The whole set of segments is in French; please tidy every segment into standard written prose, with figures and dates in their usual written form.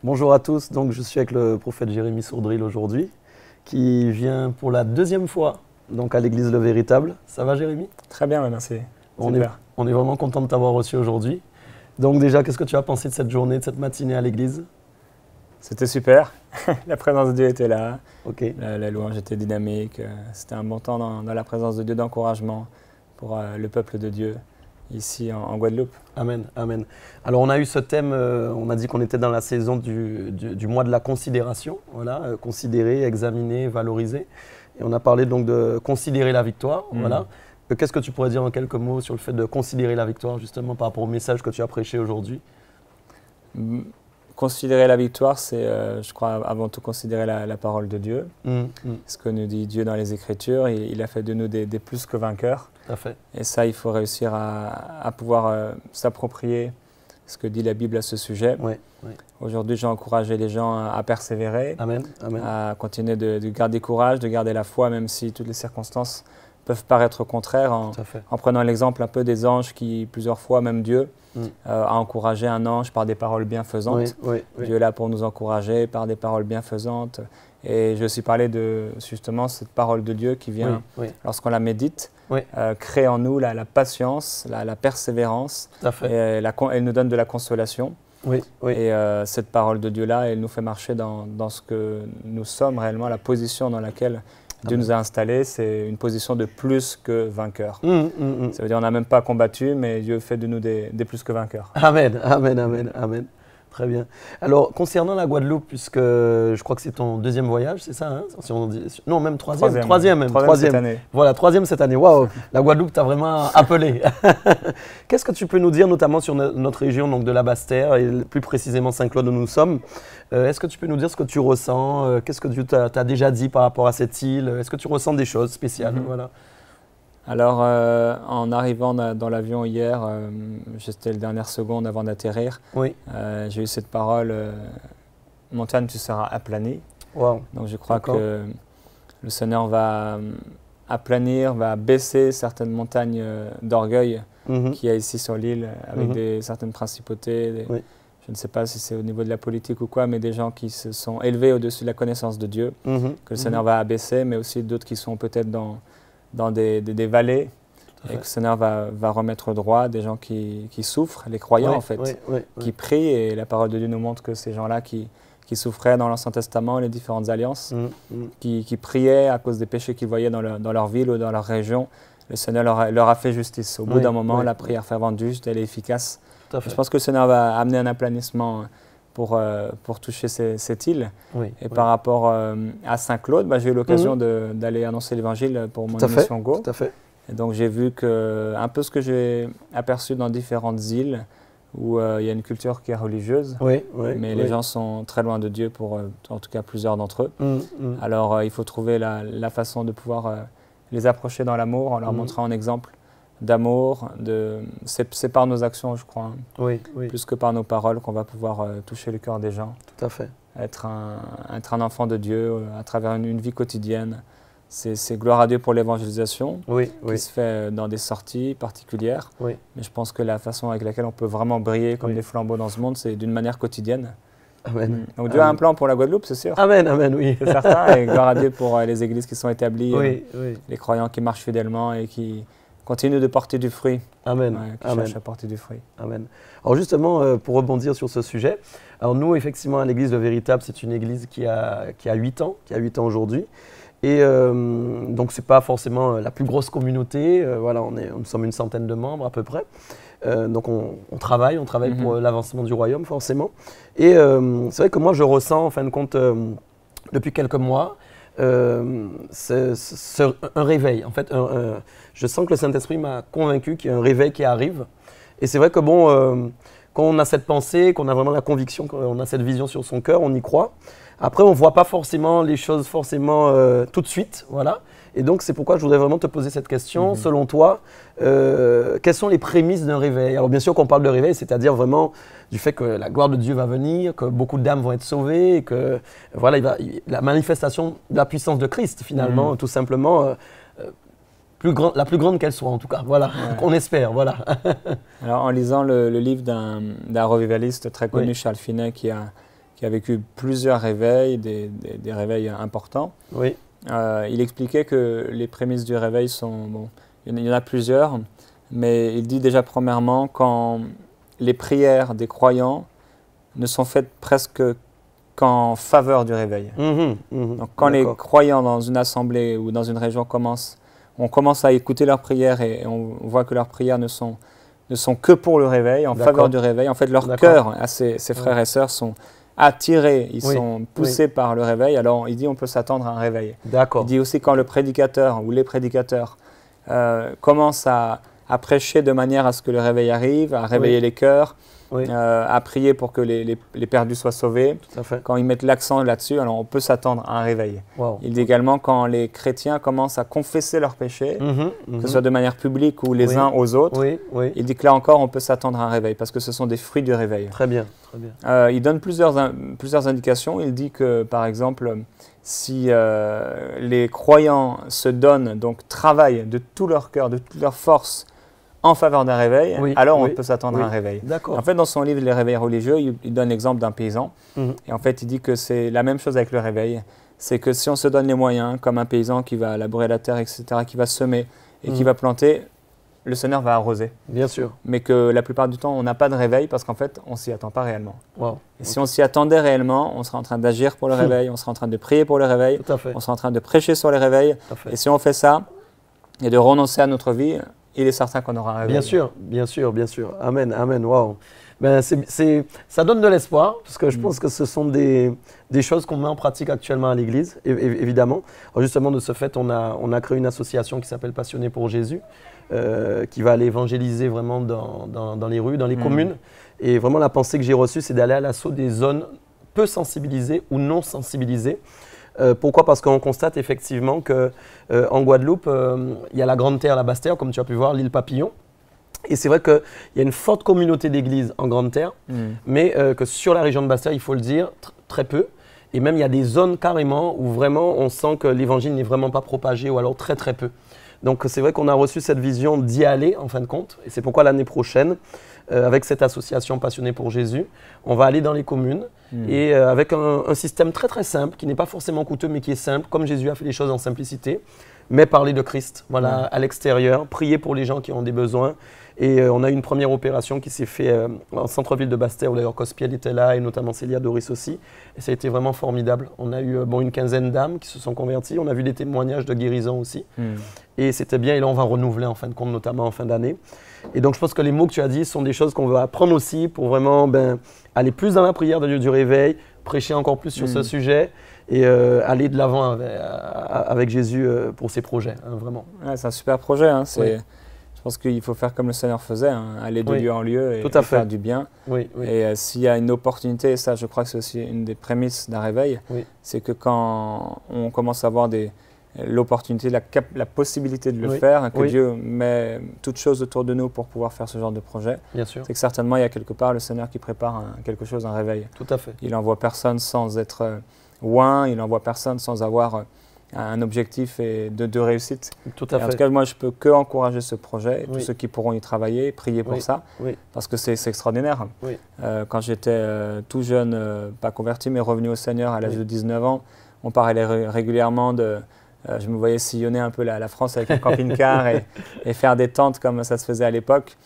Bonjour à tous, donc je suis avec le prophète Jérémy Sourdril aujourd'hui, qui vient pour la deuxième fois donc à l'église Le Véritable. Ça va Jérémy? Très bien, merci. On est vraiment content de t'avoir reçu aujourd'hui. Donc déjà, qu'est-ce que tu as pensé de cette journée, de cette matinée à l'église? C'était super, la présence de Dieu était là, Okay. la louange était dynamique, c'était un bon temps dans la présence de Dieu, d'encouragement pour le peuple de Dieu ici en Guadeloupe. Amen, amen. Alors on a eu ce thème, on a dit qu'on était dans la saison du mois de la considération, voilà, considérer, examiner, valoriser. Et on a parlé donc de considérer la victoire, voilà. Qu'est-ce que tu pourrais dire en quelques mots sur le fait de considérer la victoire, justement par rapport au message que tu as prêché aujourd'hui? Considérer la victoire, c'est, je crois, avant tout considérer la parole de Dieu. Ce que nous dit Dieu dans les Écritures, il a fait de nous des plus que vainqueurs. Tout à fait. Et ça, il faut réussir à pouvoir s'approprier ce que dit la Bible à ce sujet. Oui, oui. Aujourd'hui, j'ai encouragé les gens à persévérer, Amen, amen. à continuer de garder courage, de garder la foi, même si toutes les circonstances peuvent paraître contraires, en prenant l'exemple un peu des anges qui, plusieurs fois, même Dieu, a encouragé un ange par des paroles bienfaisantes. Oui. Dieu est là pour nous encourager par des paroles bienfaisantes. Et je suis parlé de, justement, cette parole de Dieu qui vient, lorsqu'on la médite, crée en nous la patience, la persévérance, et elle nous donne de la consolation. Et cette parole de Dieu-là, elle nous fait marcher dans ce que nous sommes réellement, la position dans laquelle Dieu nous a installés, c'est une position de plus que vainqueur. Ça veut dire qu'on n'a même pas combattu, mais Dieu fait de nous des plus que vainqueurs. Amen, amen, amen, amen. Très bien. Alors, concernant la Guadeloupe, puisque je crois que c'est ton deuxième voyage, c'est ça, hein? Si on dit, non, même troisième cette année. Voilà, troisième cette année. Waouh, la Guadeloupe t'a vraiment appelé. Qu'est-ce que tu peux nous dire, notamment sur notre région donc de la Basse-Terre, et plus précisément Saint-Claude où nous sommes? Est-ce que tu peux nous dire ce que tu ressens? Qu'est-ce que Dieu t'a déjà dit par rapport à cette île? Est-ce que tu ressens des choses spéciales? Voilà. Alors, en arrivant dans l'avion hier, j'étais les dernières secondes avant d'atterrir. J'ai eu cette parole, montagne, tu seras aplanie. Wow. Donc, je crois que le Seigneur va aplanir, va baisser certaines montagnes d'orgueil qu'il y a ici sur l'île, avec certaines principautés. Je ne sais pas si c'est au niveau de la politique ou quoi, mais des gens qui se sont élevés au-dessus de la connaissance de Dieu, que le Seigneur va abaisser, mais aussi d'autres qui sont peut-être dans des vallées, et que le Seigneur va remettre droit, des gens qui souffrent, les croyants en fait, qui prient, et la parole de Dieu nous montre que ces gens-là qui souffraient dans l'Ancien Testament, les différentes alliances, qui priaient à cause des péchés qu'ils voyaient dans leur ville ou dans leur région, le Seigneur leur a fait justice. Au bout d'un moment, la prière fervente du juste, elle est efficace. Je pense que le Seigneur va amener un aplanissement pour toucher cette île. Et par rapport à Saint-Claude, j'ai eu l'occasion d'aller annoncer l'Évangile pour mon mission Go. Tout à fait. Et donc j'ai vu un peu ce que j'ai aperçu dans différentes îles où il y a une culture qui est religieuse, mais les gens sont très loin de Dieu pour en tout cas plusieurs d'entre eux. Alors il faut trouver la façon de pouvoir les approcher dans l'amour en leur montrant un exemple d'amour, c'est par nos actions, je crois, plus que par nos paroles qu'on va pouvoir toucher le cœur des gens. Tout à fait. Être un enfant de Dieu à travers une vie quotidienne. C'est gloire à Dieu pour l'évangélisation qui se fait dans des sorties particulières. Mais je pense que la façon avec laquelle on peut vraiment briller comme des flambeaux dans ce monde, c'est d'une manière quotidienne. Amen. Donc Dieu a un plan pour la Guadeloupe, c'est sûr. Amen, amen, oui. C'est certain. Et gloire à Dieu pour les églises qui sont établies, les croyants qui marchent fidèlement et qui continue de porter du fruit. Amen. Qui cherche à porter du fruit. Amen. Alors justement, pour rebondir sur ce sujet, alors nous, effectivement, à l'église Le Véritable, c'est une église qui a 8 ans, aujourd'hui. Et donc, ce n'est pas forcément la plus grosse communauté. Voilà, nous sommes une centaine de membres à peu près. Donc, on travaille pour l'avancement du royaume, forcément. Et c'est vrai que moi, je ressens, en fin de compte, depuis quelques mois, un réveil. En fait, je sens que le Saint-Esprit m'a convaincu qu'il y a un réveil qui arrive. Et c'est vrai que bon, quand on a cette pensée, qu'on a vraiment la conviction, qu'on a cette vision sur son cœur, on y croit. Après, on ne voit pas forcément les choses tout de suite, voilà. Et donc, c'est pourquoi je voudrais vraiment te poser cette question. Selon toi, quelles sont les prémices d'un réveil? Alors, bien sûr qu'on parle de réveil, c'est-à-dire vraiment du fait que la gloire de Dieu va venir, que beaucoup d'âmes vont être sauvées, et que voilà, la manifestation de la puissance de Christ, finalement, tout simplement, la plus grande qu'elle soit, en tout cas. Voilà, qu'on espère, voilà. Alors, en lisant le livre d'un revivaliste très connu, Charles Finet, qui a qui a vécu plusieurs réveils, des réveils importants. Oui. Il expliquait que les prémices du réveil sont, bon, il y en a plusieurs, mais il dit déjà premièrement quand les prières des croyants ne sont faites presque qu'en faveur du réveil. Donc quand les croyants dans une assemblée ou dans une région on commence à écouter leurs prières et on voit que leurs prières ne sont que pour le réveil, en faveur du réveil. En fait, leur cœur à ces frères et sœurs sont attirés, ils sont poussés par le réveil. Alors il dit on peut s'attendre à un réveil. Il dit aussi quand le prédicateur ou les prédicateurs commencent à prêcher de manière à ce que le réveil arrive, à réveiller les cœurs, à prier pour que les perdus soient sauvés. Quand ils mettent l'accent là-dessus, alors on peut s'attendre à un réveil. Il dit également quand les chrétiens commencent à confesser leurs péchés, que ce soit de manière publique ou les uns aux autres, il dit que là encore on peut s'attendre à un réveil parce que ce sont des fruits du réveil. Très bien, très bien. Il donne plusieurs indications. Il dit que par exemple, si les croyants se donnent, donc travaillent de tout leur cœur, de toute leur force, en faveur d'un réveil, alors on peut s'attendre à un réveil. En fait, dans son livre Les réveils religieux, il donne l'exemple d'un paysan. Et en fait, il dit que c'est la même chose avec le réveil. C'est que si on se donne les moyens, comme un paysan qui va labourer la terre, etc., qui va semer et qui va planter, le Seigneur va arroser. Bien sûr. Mais que la plupart du temps, on n'a pas de réveil parce qu'en fait, on ne s'y attend pas réellement. Et si on s'y attendait réellement, on serait en train d'agir pour le réveil, on serait en train de prier pour le réveil, on serait en train de prêcher sur les réveils. Et si on fait ça, et de renoncer à notre vie, il est certain qu'on aura un réveil. Bien sûr, bien sûr, bien sûr. Amen, amen, waouh. Ben, ça donne de l'espoir, parce que je pense que ce sont des choses qu'on met en pratique actuellement à l'Église, évidemment. Alors justement, de ce fait, on a créé une association qui s'appelle Passionnés pour Jésus, qui va aller évangéliser vraiment dans les rues, dans les communes. Et vraiment, la pensée que j'ai reçue, c'est d'aller à l'assaut des zones peu sensibilisées ou non sensibilisées. Pourquoi? Parce qu'on constate effectivement qu'en Guadeloupe, il y a la Grande Terre, la Basse Terre, comme tu as pu voir, l'île Papillon. Et c'est vrai qu'il y a une forte communauté d'églises en Grande Terre, mais que sur la région de Basse Terre, il faut le dire, très peu. Et même il y a des zones carrément où vraiment on sent que l'évangile n'est vraiment pas propagé ou alors très très peu. Donc c'est vrai qu'on a reçu cette vision d'y aller en fin de compte. Et c'est pourquoi l'année prochaine, avec cette association Passionnés pour Jésus, on va aller dans les communes et avec un système très très simple, qui n'est pas forcément coûteux mais qui est simple, comme Jésus a fait les choses en simplicité, mais parler de Christ, voilà, à l'extérieur, prier pour les gens qui ont des besoins. Et on a eu une première opération qui s'est faite en centre-ville de Basse-Terre, où d'ailleurs Cospiel était là et notamment Célia Doris aussi. Et ça a été vraiment formidable. On a eu une quinzaine d'âmes qui se sont converties. On a vu des témoignages de guérison aussi. Et c'était bien. Et là, on va renouveler en fin de compte, notamment en fin d'année. Et donc, je pense que les mots que tu as dit sont des choses qu'on veut apprendre aussi pour vraiment aller plus dans la prière de Dieu du réveil, prêcher encore plus sur ce sujet et aller de l'avant avec Jésus pour ses projets, hein, vraiment. Ouais, c'est un super projet. Hein, Je pense qu'il faut faire comme le Seigneur faisait, hein, aller de lieu en lieu et faire du bien. Et s'il y a une opportunité, et ça je crois que c'est aussi une des prémices d'un réveil, c'est que quand on commence à avoir l'opportunité, la possibilité de le faire, que Dieu met toutes choses autour de nous pour pouvoir faire ce genre de projet, c'est que certainement il y a quelque part le Seigneur qui prépare quelque chose, un réveil. Tout à fait. Il n'envoie personne sans être loin, il n'envoie personne sans avoir un objectif de réussite. Tout à fait. En tout cas, moi, je peux que encourager ce projet, et tous ceux qui pourront y travailler, prier pour ça, parce que c'est extraordinaire. Quand j'étais tout jeune, pas converti, mais revenu au Seigneur à l'âge de 19 ans, on parlait régulièrement je me voyais sillonner un peu la France avec un camping-car et faire des tentes comme ça se faisait à l'époque.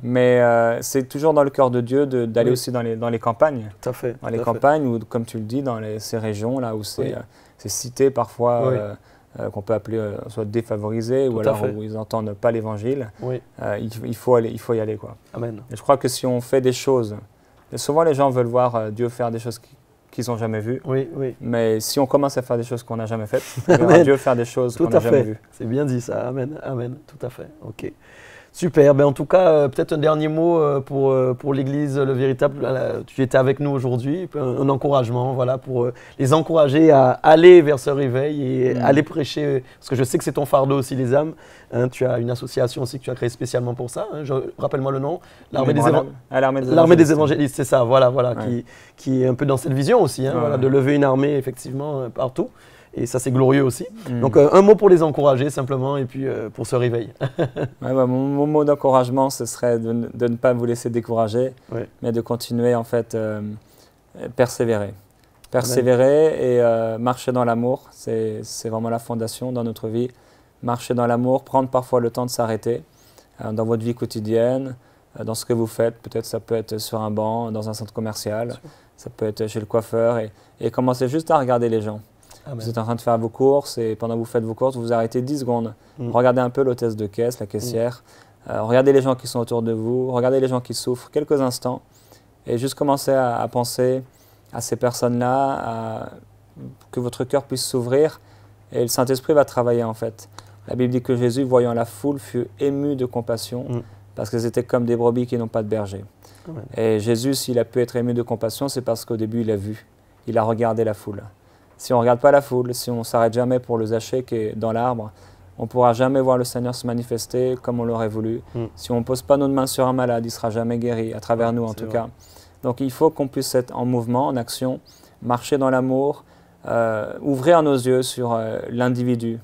Mais c'est toujours dans le cœur de Dieu d'aller aussi dans les campagnes. Tout à fait. Dans les campagnes, ou comme tu le dis, dans ces régions là où c'est cités parfois qu'on peut appeler soit défavorisées ou alors où ils n'entendent pas l'évangile. Il faut y aller, quoi. Amen. Et je crois que si on fait des choses, et souvent les gens veulent voir Dieu faire des choses qu'ils n'ont jamais vues. Mais si on commence à faire des choses qu'on n'a jamais faites, on verra Dieu faire des choses qu'on n'a jamais vues. C'est bien dit ça. Amen. Amen. Tout à fait. Ok. Super, en tout cas, peut-être un dernier mot pour l'Église Le Véritable. Tu étais avec nous aujourd'hui, un encouragement, voilà, pour les encourager à aller vers ce réveil et aller prêcher, parce que je sais que c'est ton fardeau aussi, les âmes. Hein, tu as une association aussi que tu as créée spécialement pour ça. Hein, rappelle-moi le nom. L'Armée des Évangélistes, c'est ça, voilà, qui est un peu dans cette vision aussi, hein, de lever une armée effectivement partout. Et ça, c'est glorieux aussi. Donc, un mot pour les encourager, simplement, et puis pour ce réveil. Mon mot d'encouragement, ce serait de ne pas vous laisser décourager, mais de continuer, en fait, persévérer. Persévérer et marcher dans l'amour, c'est vraiment la fondation dans notre vie. Marcher dans l'amour, prendre parfois le temps de s'arrêter dans votre vie quotidienne, dans ce que vous faites. Peut-être ça peut être sur un banc, dans un centre commercial, ça peut être chez le coiffeur et commencez juste à regarder les gens. Amen. Vous êtes en train de faire vos courses et pendant que vous faites vos courses, vous vous arrêtez 10 secondes. Regardez un peu l'hôtesse de caisse, la caissière. Regardez les gens qui sont autour de vous, regardez les gens qui souffrent quelques instants et juste commencez à penser à ces personnes-là, que votre cœur puisse s'ouvrir et le Saint-Esprit va travailler en fait. La Bible dit que Jésus, voyant la foule, fut ému de compassion parce qu'ils étaient comme des brebis qui n'ont pas de berger. Amen. Et Jésus, s'il a pu être ému de compassion, c'est parce qu'au début, il a vu, il a regardé la foule. Si on ne regarde pas la foule, si on ne s'arrête jamais pour le Zaché qui est dans l'arbre, on ne pourra jamais voir le Seigneur se manifester comme on l'aurait voulu. Si on ne pose pas nos mains sur un malade, il ne sera jamais guéri, à travers nous en tout cas. Donc il faut qu'on puisse être en mouvement, en action, marcher dans l'amour, ouvrir nos yeux sur l'individu.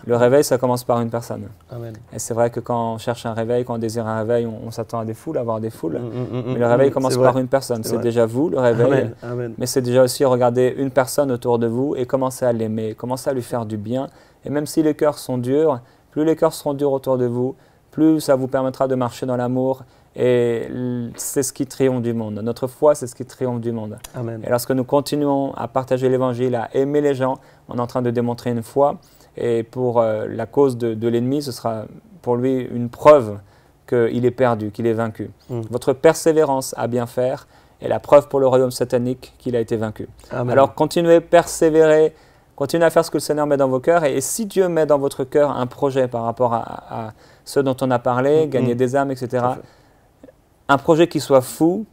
Le réveil, ça commence par une personne. Amen. Et c'est vrai que quand on cherche un réveil, quand on désire un réveil, on s'attend à des foules, à voir des foules. Mais le réveil commence par une personne. C'est déjà vous, le réveil. Amen. Amen. Mais c'est déjà aussi regarder une personne autour de vous et commencer à l'aimer, commencer à lui faire du bien. Et même si les cœurs sont durs, plus les cœurs seront durs autour de vous, plus ça vous permettra de marcher dans l'amour. Et c'est ce qui triomphe du monde. Notre foi, c'est ce qui triomphe du monde. Amen. Et lorsque nous continuons à partager l'Évangile, à aimer les gens, on est en train de démontrer une foi. Et pour la cause de l'ennemi, ce sera pour lui une preuve qu'il est perdu, qu'il est vaincu. Votre persévérance à bien faire est la preuve pour le royaume satanique qu'il a été vaincu. Amen. Alors continuez, persévérer, continuez à faire ce que le Seigneur met dans vos cœurs. Et si Dieu met dans votre cœur un projet par rapport à ceux dont on a parlé, gagner des âmes, etc., un projet qui soit fou,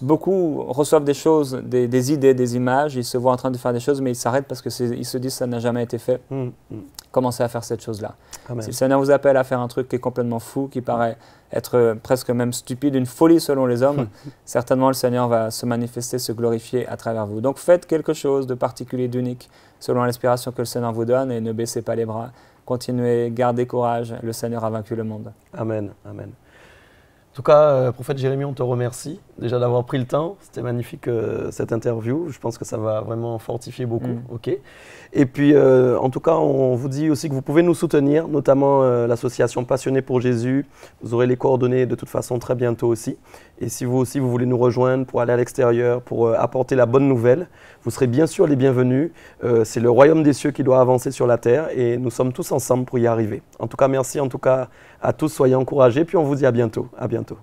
beaucoup reçoivent des choses, des idées, des images, ils se voient en train de faire des choses, mais ils s'arrêtent parce qu'ils se disent que ça n'a jamais été fait. Commencez à faire cette chose-là. Si le Seigneur vous appelle à faire un truc qui est complètement fou, qui paraît être presque même stupide, une folie selon les hommes, certainement le Seigneur va se manifester, se glorifier à travers vous. Donc faites quelque chose de particulier, d'unique, selon l'inspiration que le Seigneur vous donne et ne baissez pas les bras. Continuez, gardez courage, le Seigneur a vaincu le monde. Amen, amen. En tout cas, prophète Jérémie, on te remercie déjà d'avoir pris le temps. C'était magnifique cette interview. Je pense que ça va vraiment fortifier beaucoup. Okay. Et puis, en tout cas, on vous dit aussi que vous pouvez nous soutenir, notamment l'association Passionnés pour Jésus. Vous aurez les coordonnées de toute façon très bientôt aussi. Et si vous aussi, vous voulez nous rejoindre pour aller à l'extérieur, pour apporter la bonne nouvelle, vous serez bien sûr les bienvenus. C'est le royaume des cieux qui doit avancer sur la terre et nous sommes tous ensemble pour y arriver. En tout cas, merci en tout cas à tous. Soyez encouragés. Puis on vous dit à bientôt. À bientôt.